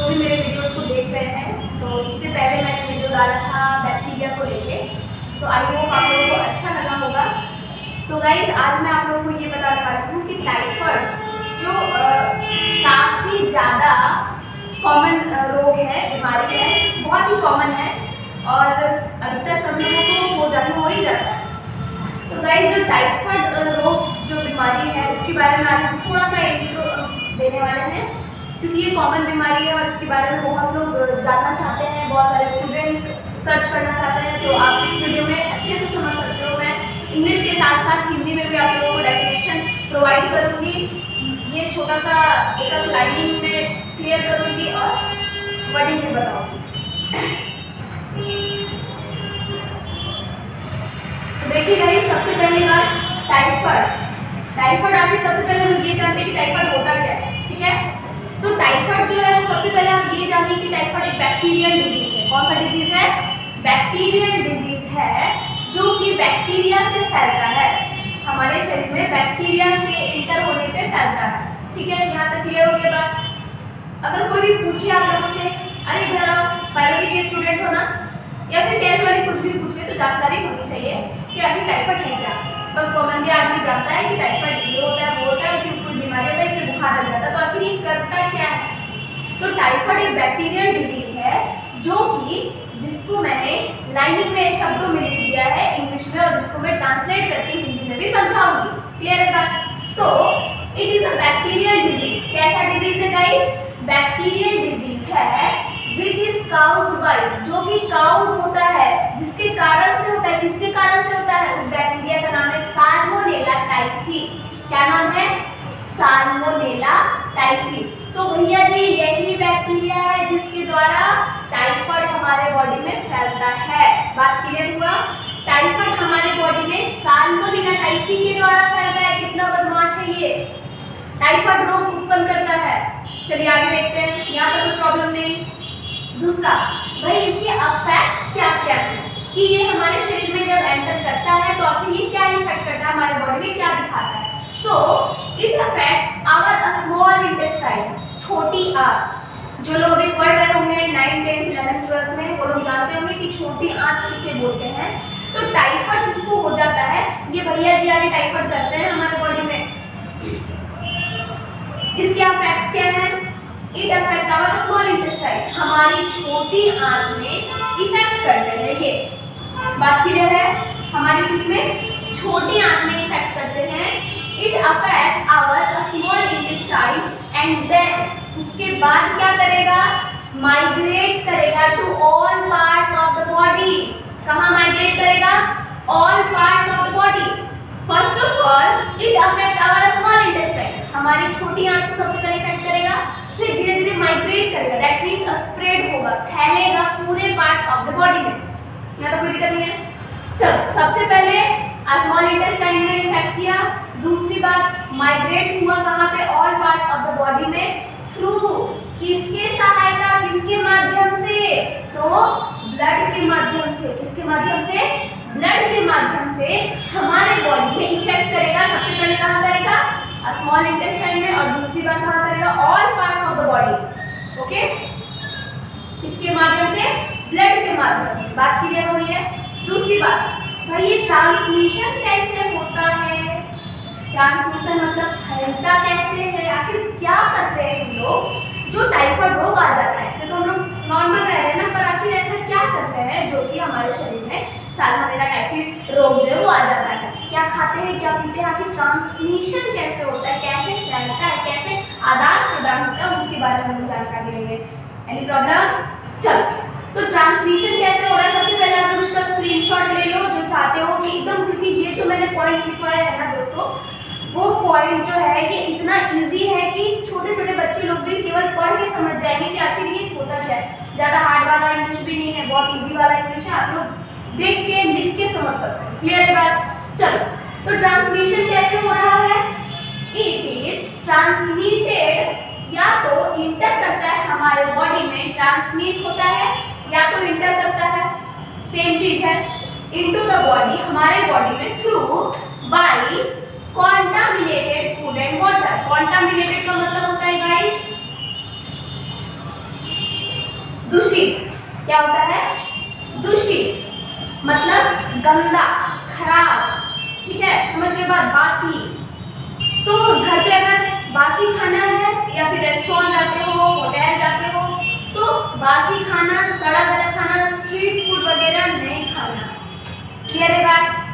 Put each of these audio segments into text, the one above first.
भी मेरे वीडियोस को देख रहे हैं, तो इससे पहले मैंने वीडियो डाला था बैक्टीरिया को लेके, तो आई होप आप लोगों को अच्छा लगा होगा। तो गाइज आज मैं आप लोगों को ये बताने वाली हूँ कि टाइफाइड जो काफ़ी ज़्यादा कॉमन रोग है, बीमारी है, बहुत ही कॉमन है और अधिकतर सब लोगों को हो ही जाता है। तो गाइज जो टाइफाइड रोग जो बीमारी है उसके बारे में आज हम थोड़ा सा इंट्रो देने वाले हैं, क्योंकि ये कॉमन बीमारी है और इसके बारे में बहुत लोग जानना चाहते हैं, बहुत सारे स्टूडेंट्स सर्च करना चाहते हैं। तो आप इस वीडियो में अच्छे से समझ सकते हो। मैं इंग्लिश के साथ साथ हिंदी में भी आप लोगों को डेफिनेशन प्रोवाइड करूँगी, ये छोटा सा एक लाइनिंग में क्लियर करूँगी और वर्डिंग में बताऊँगी। तो देखिए गाइस, सबसे पहली बात टाइफाइड आगे सबसे पहले हम ये जानते हैं कि टाइफाइड होता क्या है, ठीक है। तो टाइफाइड जो है वो सबसे पहले आप ये जानिए कि टाइफाइड एक बैक्टीरियल डिजीज है। कौन सा डिजीज है? बैक्टीरियल डिजीज है, जो कि बैक्टीरिया से फैलता है। हमारे शरीर में बैक्टीरिया के इंटर होने पे फैलता है, ठीक है। यहाँ तक क्लियर हो गया बात। अगर कोई भी पूछे आप लोगों से, अरे इधर आओ, बायोलॉजी के स्टूडेंट हो ना, या फिर कैजुअली कुछ भी पूछे, तो जानकारी होनी चाहिए कि आखिर टाइफाइड है क्या। बस कॉमनली आदमी जानता है कि टाइफाइड ये होता है, वो होता है, कि कोई बीमारी होता है, इसमें बुखार लग जाता है। तो आखिर ये करता क्या है? तो टाइफाइड एक बैक्टीरियल डिजीज है, जो कि जिसको मैंने लाइनिंग में शब्दों में लिख दिया है इंग्लिश में, और जिसको मैं ट्रांसलेट करके हिंदी में भी समझाऊंगी। क्लियर है बात? तो it is a bacterial disease. कैसा डिजीज है गाइस? बैक्टीरियल डिजीज है विच इज काउज्ड बाय, जो कि काउज होता है, जिसके कारण से होता है। किसके कारण से होता है? उस बैक्टीरिया का नाम है साल्मोनेला टाइफी। क्या नाम है? Salmonella typhi. तो भैया जी यही बैक्टीरिया है जिसके द्वारा टाइफाइड हमारे बॉडी में फैलता है। बात क्लियर हुआ? टाइफाइड हमारे बॉडी में साल्मोनेला टाइफी के द्वारा फैलता है। कितना बदमाश है ये, टाइफाइड रोग उत्पन्न करता है। चलिए आगे देखते हैं, यहाँ पर कोई प्रॉब्लम नहीं। दूसरा, भाई इसके इफेक्ट्स क्या क्या हैं, कि ये हमारे शरीर में जब एंटर करता है तो आखिर ये क्या इफेक्ट करता है, हमारे बॉडी में क्या दिखाता है। तो it affect our small intestine, छोटी आंत। जो लोग अभी पढ़ रहे होंगे 9, 10, 11, 12 में, वो लोग जानते होंगे कि छोटी आंत किसे बोलते हैं। तो टाइफाइड जिसको हो जाता है, ये भैया जी आगे टाइफाइड करते हैं हमारे बॉडी में। इसके इफेक्ट्स क्या हैं? It affect our small intestine, हमारी छोटी आंत में इफेक्ट करते हैं। ये बात क्लियर है? हमारी किसमें? छोटी आंत में इफेक्ट करते हैं। It affect our small intestine and then उसके बाद क्या करेगा? माइग्रेट करेगा to all parts of the body. कहाँ माइग्रेट करेगा? All parts of the body. First of all it affect our small intestine, हमारी छोटी आंत को सबसे पहले इफेक्ट करेगा, फिर धीरे धीरे माइग्रेट करेगा, दैट मींस स्प्रेड होगा, फैलेगा पूरे पार्ट्स ऑफ द बॉडी में। यहाँ तो कोई दिक्कत नहीं है। चलो, सबसे पहले स्मॉल इंटेस्टाइन में इफेक्ट किया। दूसरी बात, माइग्रेट हुआ कहाँ पे? All parts of the body में। थ्रू किसके सहायता, किसके माध्यम से? तो ब्लड के माध्यम से। किसके माध्यम से? ब्लड के माध्यम से हमारे बॉडी में इफेक्ट करेगा। सबसे पहले कहाँ करेगा? स्मॉल इंटेस्टाइन में, और दूसरी बार कहाँ करेगा? All parts of the body. Okay, इसके माध्यम से, ब्लड के माध्यम से। बात क्लियर हो रही है? दूसरी बात, भाई ये ट्रांसमिशन कैसे होता है? ट्रांसमिशन मतलब फैलता कैसे है? आखिर क्या करते हैं हम लोग? जो टाइफाइड रोग आ जाता है, ऐसे तो हम लोग नॉर्मल रह रहे हैं ना, पर आखिर ऐसा क्या करते हैं जो कि हमारे शरीर में साल्मोनेला टाइफी रोग जो है वो आ जाता है? क्या खाते हैं, क्या पीते हैं? आखिर ट्रांसमिशन कैसे होता है, कैसे फैलता है, कैसे आदान प्रदान होता है, उसके बारे में हम जानकारी लेंगे। Any problem? चलो, तो ट्रांसमिशन कैसे हो रहा है, सबसे पहले आप लोग इसका स्क्रीनशॉट ले लो जो चाहते हो कि एकदम, क्योंकि ये जो मैंने पॉइंट्स लिखवाए हैं ना दोस्तों, वो पॉइंट जो है ये इतना इजी है कि छोटे छोटे बच्चे लोग भी केवल पढ़ के समझ जाएंगे कि आखिर ये होता क्या है। ज़्यादा हार्ड वाला इंग्लिश भी नहीं है, बहुत इजी वाला इंग्लिश है, आप लोग देख के लिख के समझ सकते हैं। क्लियर है बात? चलो, तो ट्रांसमिशन कैसे हो रहा है? इट इज ट्रांसमिटेड, या तो इंटर करता है हमारे बॉडी में, ट्रांसमिट होता है, या तो इंटर करता है, सेम चीज है, इनटू द बॉडी, हमारे बॉडी में, through by contaminated food and water. Contaminated का मतलब होता है गाइस क्या होता है? दूषित मतलब गंदा, खराब, ठीक है, समझ रहे बात? बासी। तो घर पे अगर बासी खाना है या फिर रेस्टोरेंट जाते हो, होटल जाते हो, तो बासी खाना, सड़ा गला खाना, स्ट्रीट फूड वगैरह नहीं खाना। क्लियर है बात?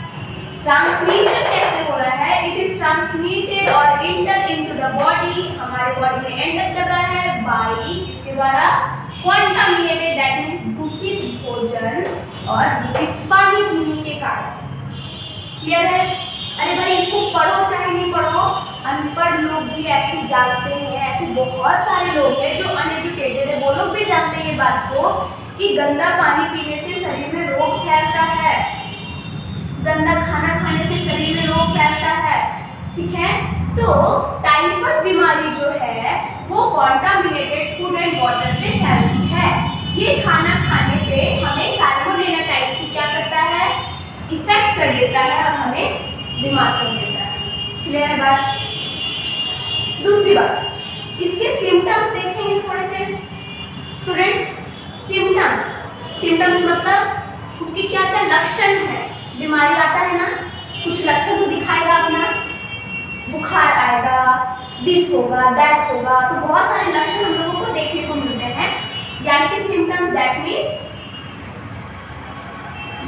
ट्रांसमिशन कैसे हो रहा है? इट इज ट्रांसमिटेड और एंटर इनटू द बॉडी, हमारे बॉडी में एंटर कर रहा है बाई इसके द्वारा कॉन्टामिनेटेड, दैट मींस दूषित भोजन और दूषित पानी पीने के कारण। क्लियर है? अरे भाई इसको पढ़ो चाहे नहीं पढ़ो, अनपढ़ लोग भी ऐसे जानते हैं, ऐसे बहुत सारे लोग हैं जो अनएजुकेटेड है, वो लोग भी जानते हैं ये बात को कि गंदा पानी पीने से शरीर में रोग फैलता है, गंदा खाना खाने से शरीर में रोग फैलता है, ठीक है। तो टाइफाइड बीमारी जो है वो कॉन्टामिनेटेड फूड एंड वाटर से फैलती है। ये खाना खाने पे हमें साल्मोनेला टाइफी क्या करता है? इफेक्ट कर देता है और हमें बीमार कर देता है। क्लियर है बात? दूसरी बात, इसके सिम्टम्स देखेंगे थोड़े से स्टूडेंट्स। सिम्टम्स मतलब उसके क्या क्या लक्षण है। बीमारी आता है ना, कुछ लक्षण तो दिखाएगा अपना, बुखार आएगा, दिस होगा, दैट होगा, तो बहुत सारे लक्षण हम लोगों को देखने को मिलते हैं, यानी कि सिम्टम्स, दैट मीन्स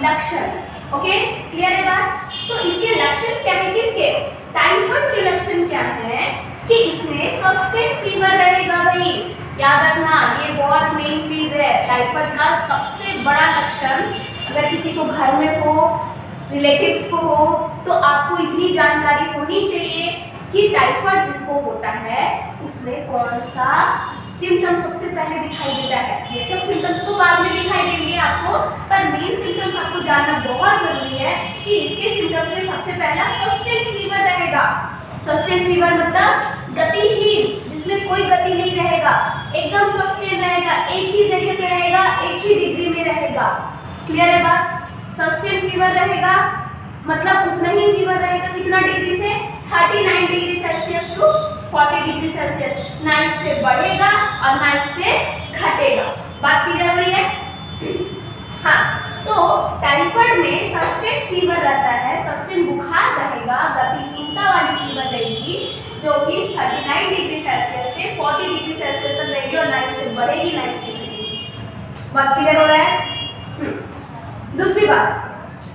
लक्षण। ओके, क्लियर है बात? तो इसके लक्षण क्या है? किसके? टाइफाइड के लक्षण क्या है कि इसमें सस्टेन फीवर रहेगा। भाई याद रखना, ये बहुत मेन चीज है। टाइफाइड का सबसे बड़ा लक्षण, अगर किसी को घर में हो, रिलेटिव्स को हो, तो आपको इतनी जानकारी होनी चाहिए कि टाइफाइड जिसको होता है उसमें कौन सा सिम्टम सबसे पहले दिखाई देता है। ये सब सिम्टम्स तो बाद में दिखाई देंगे आपको, पर मेन सिम्टम्स आपको जानना बहुत जरूरी है कि इसके सिम्टम्स में सबसे पहला सस्टेन फीवर रहेगा। सस्टेन फीवर मतलब गतिहीन, जिसमें कोई गति नहीं रहेगा, एकदम सस्टेन रहेगा, एक ही जगह पे रहेगा, एक ही डिग्री में रहेगा। क्लियर है बात? सस्टेन फीवर रहेगा मतलब उतना ही फीवर रहेगा, कितना डिग्री से? 39 degree Celsius to 40 degree Celsius, ना इससे बढ़ेगा और ना इससे घटेगा। बात क्लियर हुई है? हाँ, तो टाइफाइड में सस्टेन फीवर रहता है, सस्टेन बुखार रहेगा, गतिहीनता वाली फीवर रहेगी जो कि 39 डिग्री सेल्सियस से 40 डिग्री सेल्सियस तक रहेगी और ना इससे बढ़ेगी ना इससे घटेगी। बात क्लियर हो रहा है? दूसरी बात,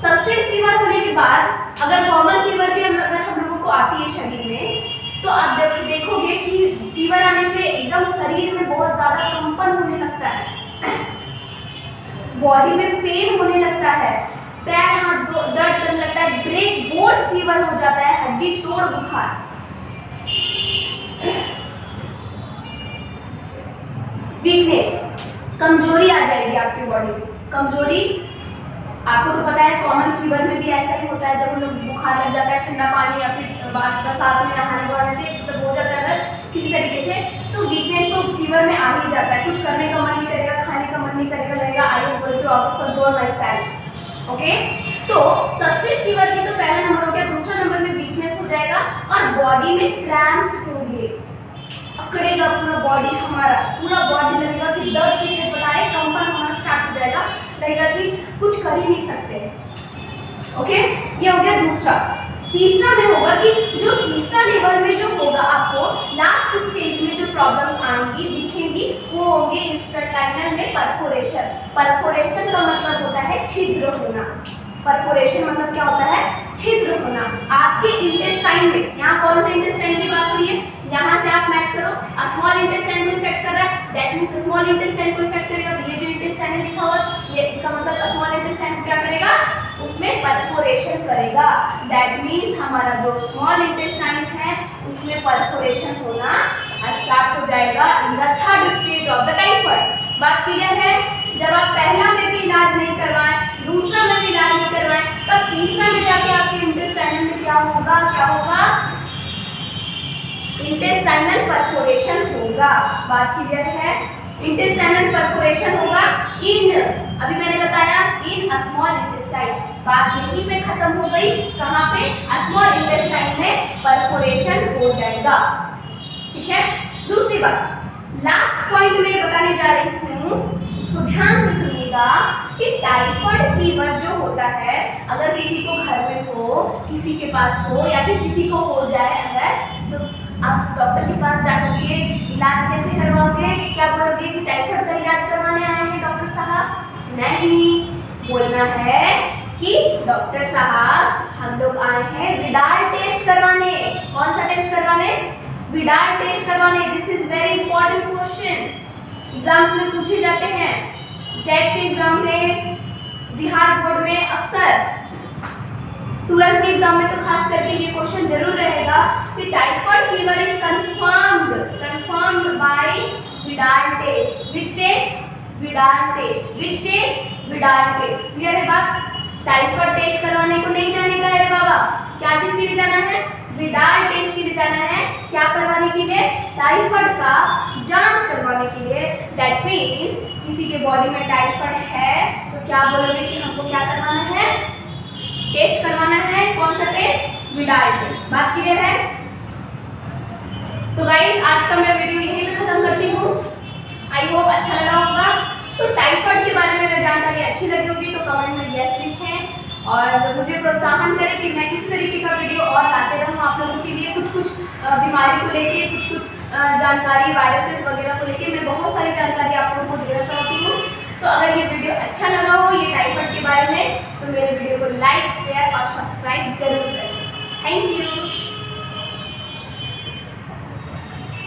सस्टेन फीवर होने के बाद अगर कॉमन फीवर भी अगर हम लोगों को आती है शरीर में, तो आप देखोगे कि फीवर आने पे एकदम शरीर में बहुत ज्यादा कंपन होने लगता है, बॉडी में पेन होने लगता है, पैर हाथ दर्द करने लगता है, ब्रेक बोन फीवर हो जाता है, हड्डी तोड़ बुखार। वीकनेस, कमजोरी आ जाएगी आपकी बॉडी में। कमजोरी आपको तो पता है कॉमन फीवर में भी ऐसा ही होता है, जब हम लोग बुखार लग जाता है, ठंडा पानी या फिर बरसात में नहाने धोने से मतलब हो जाता है किसी तरीके से, तो वीकनेस तो फीवर में आ ही जाता है, कुछ करने का मन नहीं करेगा, खाने का मन नहीं करेगा, लगेगा I am going to out of control myself. Okay, तो सस्टेन फीवर की तो पहला नंबर हो गया। दूसरा नंबर में वीकनेस हो जाएगा और बॉडी में क्रैम्प्स होंगे, अकड़ेगा पूरा बॉडी, हमारा पूरा बॉडी लगेगा कि दर्द से छटपटाए, कंपन होना स्टार्ट हो जाएगा, लगेगा कि कुछ कर ही नहीं सकते। ओके, ये हो गया दूसरा। तीसरा में होगा कि जो तीसरा लेवल में जो होगा, आपको लास्ट स्टेज में जो प्रॉब्लम्स आएंगी दिखेंगी, वो होंगे इंस्टेस्टाइनल में परफोरेशन। परफोरेशन का मतलब होता है छिद्र होना। परफोरेशन मतलब क्या होता है? छिद्र होना आपके इंटेस्टाइन में। यहाँ कौन से इंटेस्टाइन की बात हुई है? यहाँ से आप मैच करो, स्मॉल इंटेस्टाइन को इफेक्ट कर रहा है, दैट मींस स्मॉल इंटेस्टाइन को इफेक्ट करेगा। तो ये जो इंटेस्टाइन है लिखा हुआ, ये इसका मतलब स्मॉल इंटेस्टाइन को क्या करेगा? उसमें परफोरेशन करेगा। दैट मींस हमारा जो स्मॉल इंटेस्टाइन है उसमें परफोरेशन होना स्टार्ट हो जाएगा in the third stage of the typhoid. बात क्लियर है? जब आप पहला में भी इलाज नहीं करवाएं, दूसरा में भी इलाज नहीं करवाएं, तब तीसरा में जाके आपके इंटेस्टाइनल में क्या होगा? क्या होगा? इंटेस्टाइनल परफोरेशन होगा। बात क्लियर है? इंटेस्टाइनल परफोरेशन होगा इन, अभी मैंने बताया इन स्मॉल इंटेस्टाइन। बात यहीं पे खत्म हो गई। कहाँ पे? स्मॉल इंटेस्टाइन में परफोरेशन हो जाएगा। ठीक है, दूसरी बात, लास्ट पॉइंट में बताने जा रही हूँ, उसको ध्यान से सुनिए। समझिएगा कि टाइफाइड फीवर जो होता है, अगर किसी को घर में हो, किसी के पास हो या फिर किसी को हो जाए अगर, तो आप डॉक्टर के पास जाकर के इलाज कैसे करवाओगे? क्या बोलोगे कि टाइफाइड का इलाज करवाने आए हैं डॉक्टर साहब? नहीं, बोलना है कि डॉक्टर साहब हम लोग आए हैं विडाल टेस्ट करवाने। कौन सा टेस्ट करवाने? विडाल टेस्ट करवाने। This is very important question, exams में पूछे जाते हैं। जेट के एग्जाम में, बिहार बोर्ड में अक्सर, 12th के एग्जाम में तो खास करके ये क्वेश्चन जरूर रहेगा कि typhoid fever is confirmed by Widal test. Which test? Widal test. Which test? Widal test. Clear है बात? टाइफाइड टेस्ट करवाने को नहीं जाने का है बाबा, क्या चीज के लिए जाना है? विडाल टेस्ट के लिए जाना है। क्या करवाने के लिए? टाइफाइड का जांच करवाने के लिए। दैट मीन्स किसी के बॉडी में टाइफाइड है तो क्या बोलोगे कि हमको क्या करवाना है? टेस्ट करवाना है। कौन सा टेस्ट? Widal test. बात क्लियर है? तो गाइस आज का मैं वीडियो यहीं पे खत्म करती हूँ। आई होप अच्छा लगा होगा। तो टाइफाइड के बारे में अगर जानकारी अच्छी लगी होगी तो कमेंट में यस लिखें और मुझे प्रोत्साहन करें कि मैं इस तरीके का वीडियो और लाते रहूँ आप लोगों के लिए। कुछ बीमारी को लेके, कुछ जानकारी, वायरसेस वगैरह को लेके मैं बहुत सारी जानकारी आप लोगों को देना चाहती हूँ। तो अगर ये वीडियो अच्छा लगा हो ये टाइफाइड के बारे में तो मेरे वीडियो को लाइक, शेयर और सब्सक्राइब जरूर करें। Thank you.